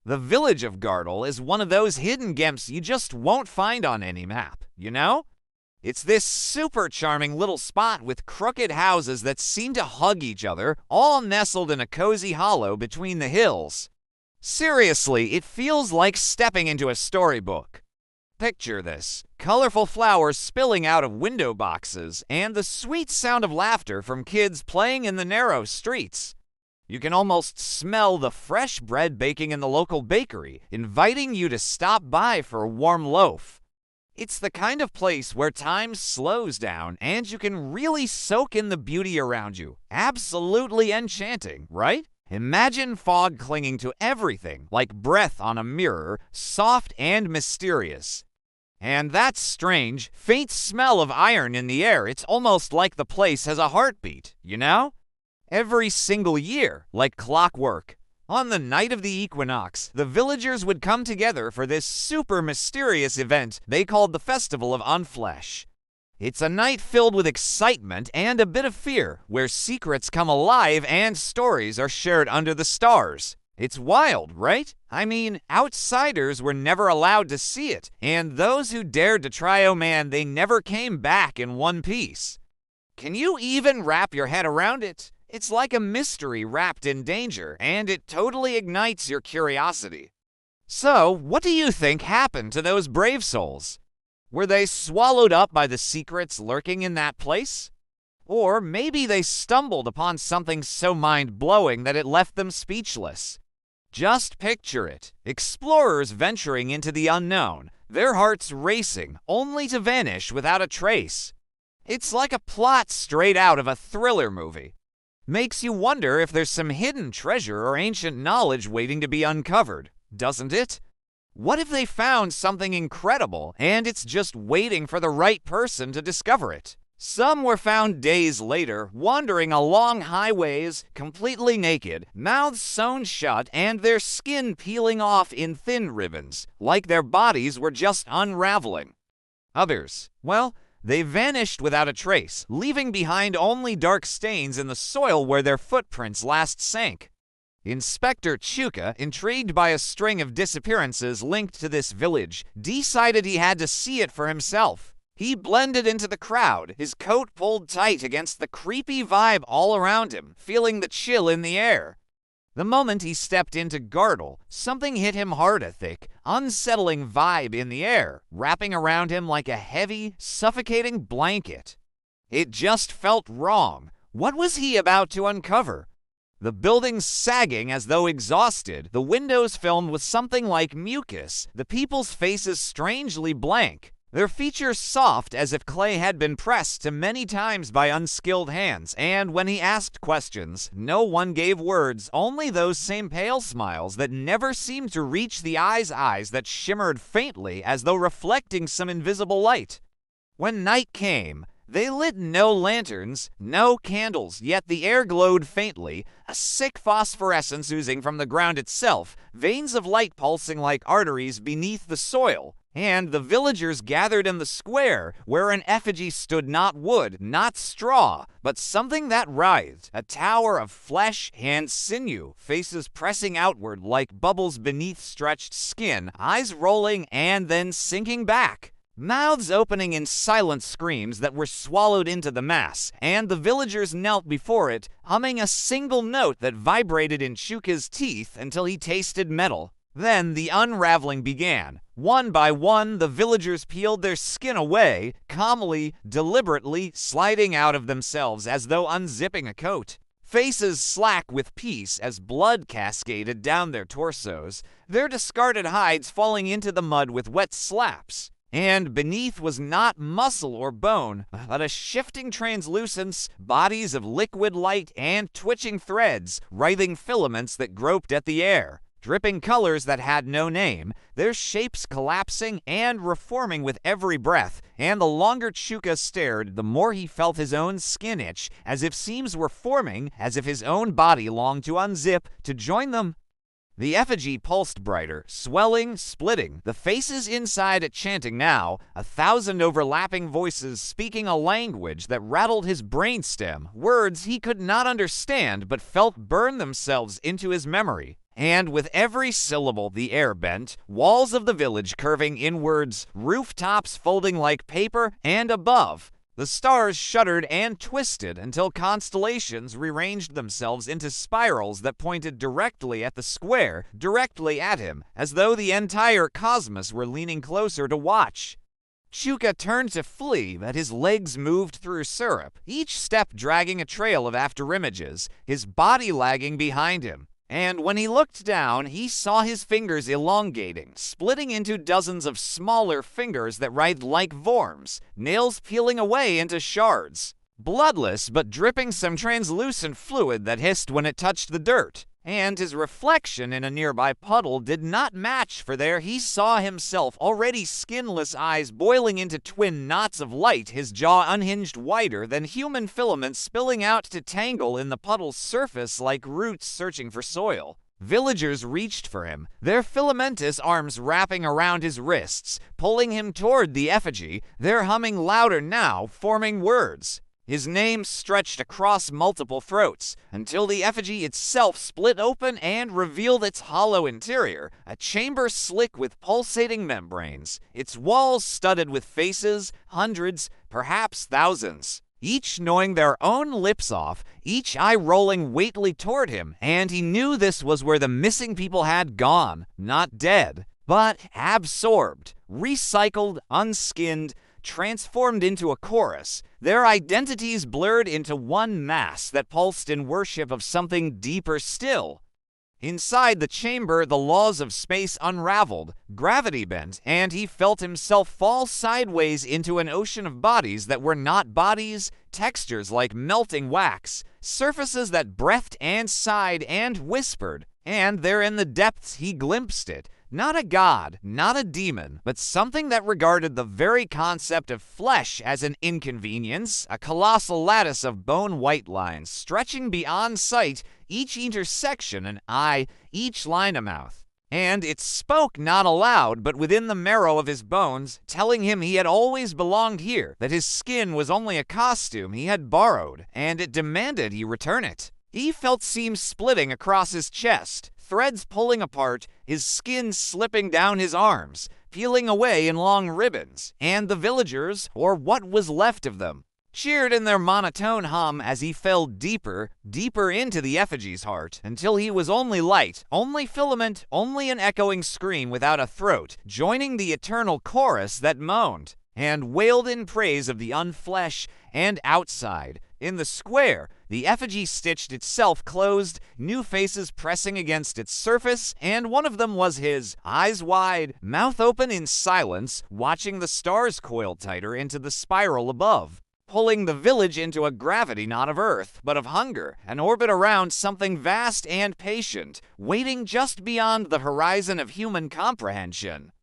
The village of Ghardel is one of those hidden gems you just won't find on any map, you know? It's this super charming little spot with crooked houses that seem to hug each other, all nestled in a cozy hollow between the hills. Seriously, it feels like stepping into a storybook. Picture this: colorful flowers spilling out of window boxes, and the sweet sound of laughter from kids playing in the narrow streets. You can almost smell the fresh bread baking in the local bakery, inviting you to stop by for a warm loaf. It's the kind of place where time slows down and you can really soak in the beauty around you. Absolutely enchanting, right? Imagine fog clinging to everything, like breath on a mirror, soft and mysterious. And that strange, faint smell of iron in the air, it's almost like the place has a heartbeat, you know? Every single year, like clockwork. On the night of the equinox, the villagers would come together for this super mysterious event they called the Festival of Unflesh. It's a night filled with excitement and a bit of fear, where secrets come alive and stories are shared under the stars. It's wild, right? I mean, outsiders were never allowed to see it, and those who dared to try, oh man, they never came back in one piece. Can you even wrap your head around it? It's like a mystery wrapped in danger, and it totally ignites your curiosity. So, what do you think happened to those brave souls? Were they swallowed up by the secrets lurking in that place? Or maybe they stumbled upon something so mind-blowing that it left them speechless. Just picture it. Explorers venturing into the unknown, their hearts racing, only to vanish without a trace. It's like a plot straight out of a thriller movie. Makes you wonder if there's some hidden treasure or ancient knowledge waiting to be uncovered, doesn't it? What if they found something incredible and it's just waiting for the right person to discover it? Some were found days later, wandering along highways, completely naked, mouths sewn shut, and their skin peeling off in thin ribbons, like their bodies were just unraveling. Others, well, they vanished without a trace, leaving behind only dark stains in the soil where their footprints last sank. Inspector Chuka, intrigued by a string of disappearances linked to this village, decided he had to see it for himself. He blended into the crowd, his coat pulled tight against the creepy vibe all around him, feeling the chill in the air. The moment he stepped into Ghardel, something hit him hard, a thick, unsettling vibe in the air, wrapping around him like a heavy, suffocating blanket. It just felt wrong. What was he about to uncover? The buildings sagging as though exhausted, the windows filmed with something like mucus, the people's faces strangely blank, their features soft as if clay had been pressed to many times by unskilled hands, and when he asked questions, no one gave words, only those same pale smiles that never seemed to reach the eyes that shimmered faintly as though reflecting some invisible light. When night came, they lit no lanterns, no candles, yet the air glowed faintly, a sick phosphorescence oozing from the ground itself, veins of light pulsing like arteries beneath the soil. And the villagers gathered in the square, where an effigy stood, not wood, not straw, but something that writhed, a tower of flesh and sinew, faces pressing outward like bubbles beneath stretched skin, eyes rolling and then sinking back. Mouths opening in silent screams that were swallowed into the mass, and the villagers knelt before it, humming a single note that vibrated in Chuka's teeth until he tasted metal. Then the unraveling began. One by one, the villagers peeled their skin away, calmly, deliberately sliding out of themselves as though unzipping a coat. Faces slack with peace as blood cascaded down their torsos, their discarded hides falling into the mud with wet slaps. And beneath was not muscle or bone, but a shifting translucence, bodies of liquid light and twitching threads, writhing filaments that groped at the air. Dripping colors that had no name, their shapes collapsing and reforming with every breath, and the longer Chuka stared, the more he felt his own skin itch, as if seams were forming, as if his own body longed to unzip, to join them. The effigy pulsed brighter, swelling, splitting, the faces inside it chanting now, 1,000 overlapping voices speaking a language that rattled his brainstem, words he could not understand but felt burn themselves into his memory. And with every syllable the air bent, walls of the village curving inwards, rooftops folding like paper, and above, the stars shuddered and twisted until constellations rearranged themselves into spirals that pointed directly at the square, directly at him, as though the entire cosmos were leaning closer to watch. Chuka turned to flee, but his legs moved through syrup, each step dragging a trail of afterimages, his body lagging behind him. And when he looked down, he saw his fingers elongating, splitting into dozens of smaller fingers that writhed like worms, nails peeling away into shards. Bloodless, but dripping some translucent fluid that hissed when it touched the dirt. And his reflection in a nearby puddle did not match, for there he saw himself, already skinless eyes boiling into twin knots of light, his jaw unhinged wider than human filaments spilling out to tangle in the puddle's surface like roots searching for soil. Villagers reached for him, their filamentous arms wrapping around his wrists, pulling him toward the effigy, their humming louder now, forming words. His name stretched across multiple throats, until the effigy itself split open and revealed its hollow interior, a chamber slick with pulsating membranes, its walls studded with faces, hundreds, perhaps thousands, each gnawing their own lips off, each eye rolling weightily toward him, and he knew this was where the missing people had gone, not dead, but absorbed, recycled, unskinned, transformed into a chorus, their identities blurred into one mass that pulsed in worship of something deeper still. Inside the chamber, the laws of space unraveled, gravity bent, and he felt himself fall sideways into an ocean of bodies that were not bodies, textures like melting wax, surfaces that breathed and sighed and whispered, and there in the depths he glimpsed it. Not a god, not a demon, but something that regarded the very concept of flesh as an inconvenience, a colossal lattice of bone-white lines stretching beyond sight, each intersection an eye, each line a mouth. And it spoke not aloud, but within the marrow of his bones, telling him he had always belonged here, that his skin was only a costume he had borrowed, and it demanded he return it. He felt seams splitting across his chest, threads pulling apart, his skin slipping down his arms, peeling away in long ribbons, and the villagers, or what was left of them, cheered in their monotone hum as he fell deeper, deeper into the effigy's heart, until he was only light, only filament, only an echoing scream without a throat, joining the eternal chorus that moaned and wailed in praise of the unflesh. And outside, in the square, the effigy stitched itself closed, new faces pressing against its surface, and one of them was his, eyes wide, mouth open in silence, watching the stars coil tighter into the spiral above, pulling the village into a gravity not of earth, but of hunger, an orbit around something vast and patient, waiting just beyond the horizon of human comprehension.